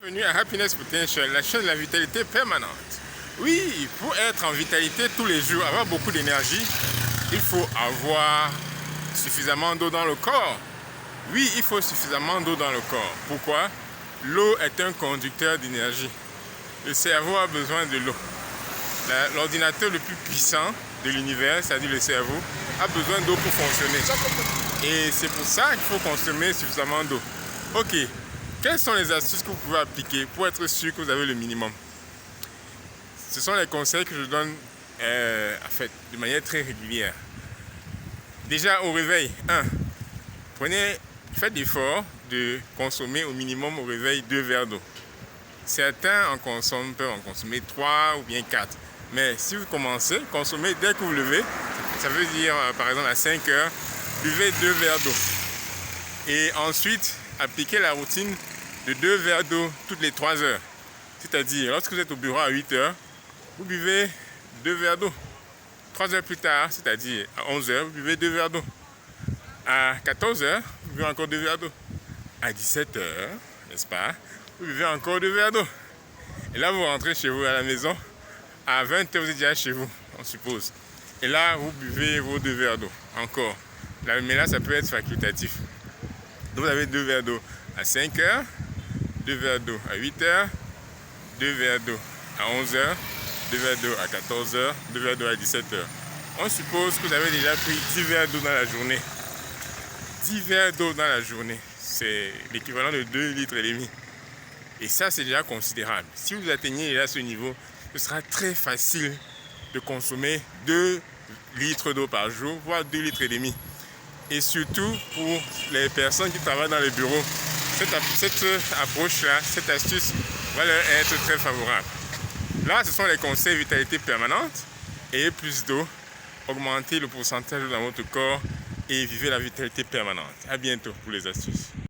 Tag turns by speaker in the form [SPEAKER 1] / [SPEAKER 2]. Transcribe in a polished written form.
[SPEAKER 1] Bienvenue à Happiness Potential, la chaîne de la vitalité permanente. Oui, pour être en vitalité tous les jours, avoir beaucoup d'énergie, il faut avoir suffisamment d'eau dans le corps. Oui, il faut suffisamment d'eau dans le corps. Pourquoi? L'eau est un conducteur d'énergie. Le cerveau a besoin de l'eau. L'ordinateur le plus puissant de l'univers, c'est-à-dire le cerveau, a besoin d'eau pour fonctionner. Et c'est pour ça qu'il faut consommer suffisamment d'eau. Ok, quelles sont les astuces que vous pouvez appliquer pour être sûr que vous avez le minimum? Ce sont les conseils que je donne de manière très régulière. Déjà au réveil, faites l'effort de consommer au minimum au réveil 2 verres d'eau. Certains peuvent en consommer 3 ou bien 4. Mais si vous commencez, consommez dès que vous levez. Ça veut dire par exemple à 5 heures, buvez 2 verres d'eau. Et ensuite, appliquez la routine de 2 verres d'eau toutes les 3 heures. C'est-à-dire, lorsque vous êtes au bureau à 8 heures, vous buvez 2 verres d'eau. 3 heures plus tard, c'est-à-dire à 11 heures, vous buvez 2 verres d'eau. À 14 heures, vous buvez encore 2 verres d'eau. À 17 heures, n'est-ce pas, vous buvez encore 2 verres d'eau. Et là, vous rentrez chez vous à la maison. À 20 heures, vous êtes déjà chez vous, on suppose. Et là, vous buvez vos 2 verres d'eau. Encore. Mais là, ça peut être facultatif. Donc, vous avez 2 verres d'eau à 5 heures, 2 verres d'eau à 8 heures, 2 verres d'eau à 11 heures, 2 verres d'eau à 14 heures, 2 verres d'eau à 17 heures. On suppose que vous avez déjà pris 10 verres d'eau dans la journée. 10 verres d'eau dans la journée, c'est l'équivalent de 2,5 litres. Et ça, c'est déjà considérable. Si vous atteignez déjà ce niveau, ce sera très facile de consommer 2 litres d'eau par jour, voire 2,5 litres. Et surtout pour les personnes qui travaillent dans les bureaux, cette approche-là, cette astuce va leur être très favorable. Là, ce sont les conseils vitalité permanente. Ayez plus d'eau, augmentez le pourcentage dans votre corps et vivez la vitalité permanente. À bientôt pour les astuces.